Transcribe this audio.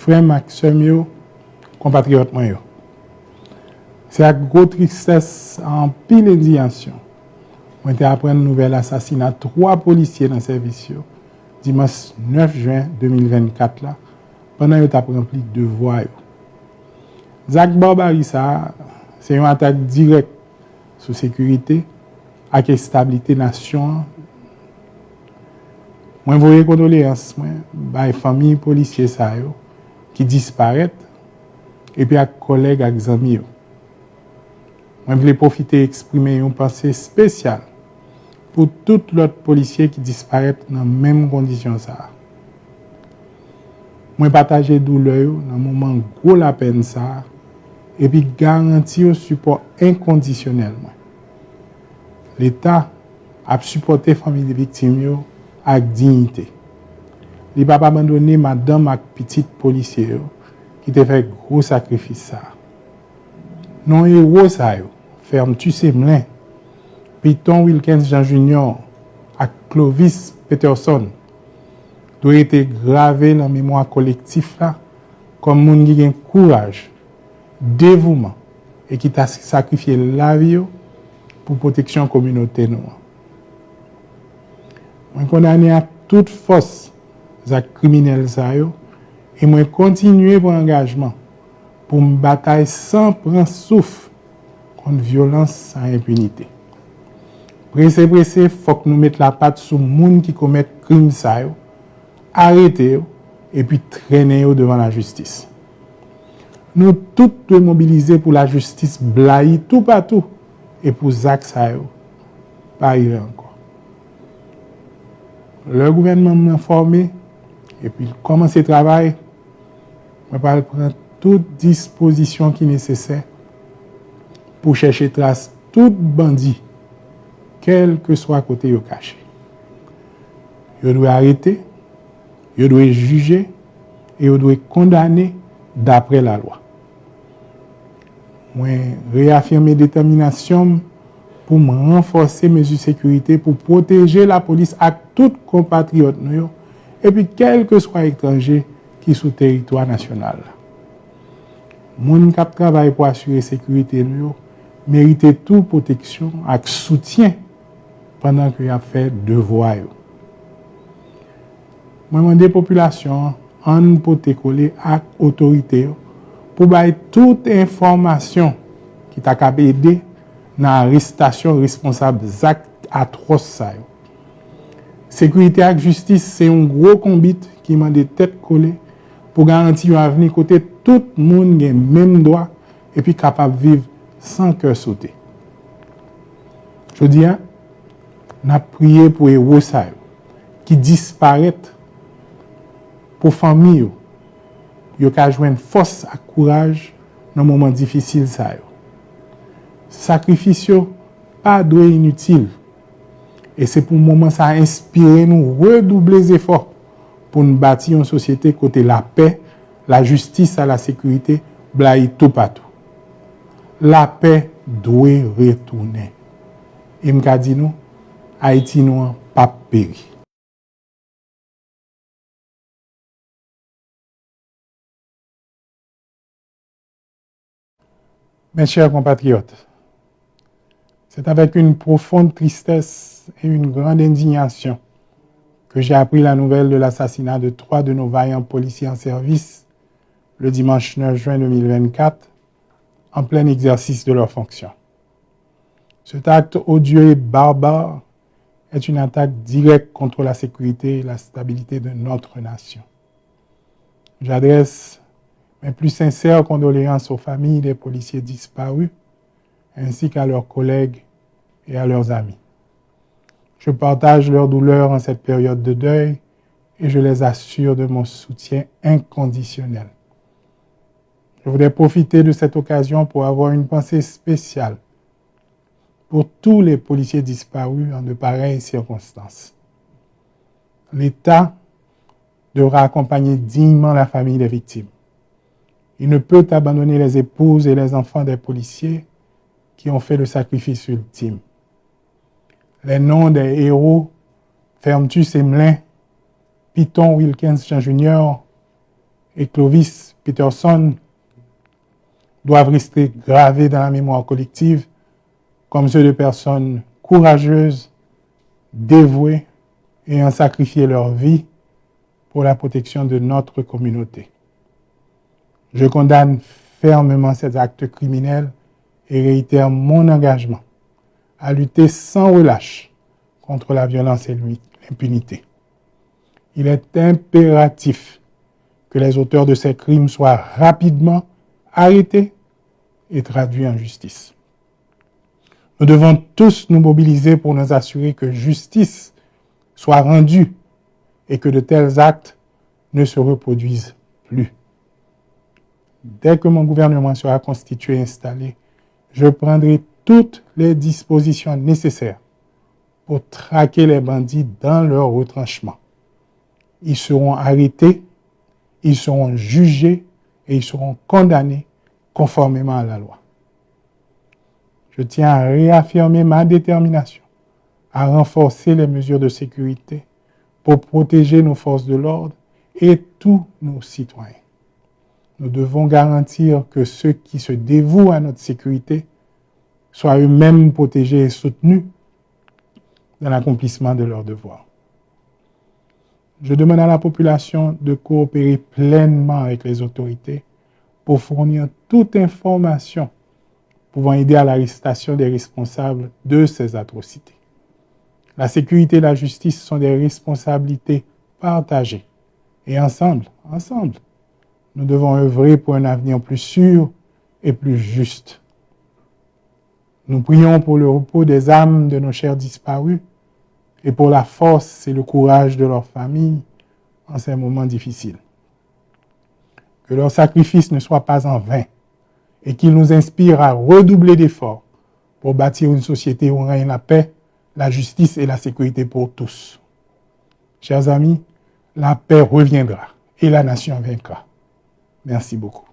frère Maxime, compatriotes moi. C'est avec grosse tristesse en pile indignation. On était apprendre une nouvelle assassinat de 3 policiers dans le service dimanche 9 juin 2024 là, pendant qu'ils ont rempli devoir. Zach Barbari ça, c'est une attaque directe sur la sécurité et la stabilité de la nation. Moi, je veux condoléances à la famille policiers qui disparaissent et puis à collègues et amis. Je voulais profiter d'exprimer une pensée spéciale pour tous les autres policiers qui disparaissent dans les mêmes conditions. Je partage la douleur dans le moment où la peine ça et puis garantir un support inconditionnel. L'État a supporté la famille des victimes avec dignité. Il n'a pas abandonné madame et petite policier qui te fait gros sacrifice. Non héros ça ferme-tu ses mains. Piton Wilkins Jean Junior et Clovis Peterson doit être gravé dans la mémoire collective là, comme moun qui a courage, dévouement et qui t'a sacrifié la vie pour protection communauté noire. Je condamne à toute force les criminels et je continue pour engagement pour me bataille sans prendre souffle contre violence sans impunité. Pressé, il faut que nous mettions la patte sur les gens qui commettent crimes, arrêter et puis traîner devant la justice. Nous tous devons mobiliser pour la justice blaye tout partout et pour Zach Sayo, pas arriver encore. Le gouvernement m'a informé et puis commencer le travail. Je vais prendre toute disposition qui est nécessaire pour chercher trace tout bandit, quel que soit le côté caché. Il doit arrêter, il doit juger et il doit condamner d'après la loi. Je réaffirme détermination pour me renforcer mes mesures de sécurité pour protéger la police à tous compatriotes et puis quel que soit l'étranger qui est sur le territoire national. Les gens qui travaillent pour assurer la sécurité méritent toute protection et soutien pendant qu'ils ont fait devoir. Je demande à la population en protéger à l'autorité pour bailler toute information qui t'a aidé dans l'arrestation responsable des actes atroces. Sécurité et justice, c'est un gros combat qui m'a des têtes collées pour garantir un avenir côté tout le monde a le même droit et puis capable de vivre sans cœur sauter. Je dis, on a prié pour les héros qui disparaissent pour famille, ils ont joindre force et courage dans un moment difficile. Sacrifice pas doit inutile. Et c'est pour le moment ça a inspiré nous redoubler les efforts pour nous bâtir une société côté la paix, la justice et la sécurité, blaye tout partout. La paix doit retourner. Et m'ka dit nous, Haïti nous pas péri. Mes chers compatriotes, c'est avec une profonde tristesse et une grande indignation que j'ai appris la nouvelle de l'assassinat de 3 de nos vaillants policiers en service le dimanche 9 juin 2024, en plein exercice de leurs fonctions. Cet acte odieux et barbare est une attaque directe contre la sécurité et la stabilité de notre nation. J'adresse mes plus sincères condoléances aux familles des policiers disparus, ainsi qu'à leurs collègues et à leurs amis. Je partage leur douleur en cette période de deuil et je les assure de mon soutien inconditionnel. Je voudrais profiter de cette occasion pour avoir une pensée spéciale pour tous les policiers disparus en de pareilles circonstances. L'État devra accompagner dignement la famille des victimes. Il ne peut abandonner les épouses et les enfants des policiers qui ont fait le sacrifice ultime. Les noms des héros, Ferme-tu Semelin, Piton Wilkins Jean Junior et Clovis Peterson doivent rester gravés dans la mémoire collective comme ceux de personnes courageuses, dévouées et ayant sacrifié leur vie pour la protection de notre communauté. Je condamne fermement ces actes criminels et réitère mon engagement à lutter sans relâche contre la violence et l'impunité. Il est impératif que les auteurs de ces crimes soient rapidement arrêtés et traduits en justice. Nous devons tous nous mobiliser pour nous assurer que justice soit rendue et que de tels actes ne se reproduisent plus. Dès que mon gouvernement sera constitué et installé, je prendrai toutes les dispositions nécessaires pour traquer les bandits dans leur retranchement. Ils seront arrêtés, ils seront jugés et ils seront condamnés conformément à la loi. Je tiens à réaffirmer ma détermination à renforcer les mesures de sécurité pour protéger nos forces de l'ordre et tous nos citoyens. Nous devons garantir que ceux qui se dévouent à notre sécurité soient eux-mêmes protégés et soutenus dans l'accomplissement de leurs devoirs. Je demande à la population de coopérer pleinement avec les autorités pour fournir toute information pouvant aider à l'arrestation des responsables de ces atrocités. La sécurité et la justice sont des responsabilités partagées. Et ensemble, nous devons œuvrer pour un avenir plus sûr et plus juste. Nous prions pour le repos des âmes de nos chers disparus et pour la force et le courage de leurs familles en ces moments difficiles. Que leur sacrifice ne soit pas en vain et qu'il nous inspire à redoubler d'efforts pour bâtir une société où règne la paix, la justice et la sécurité pour tous. Chers amis, la paix reviendra et la nation vaincra. Merci beaucoup.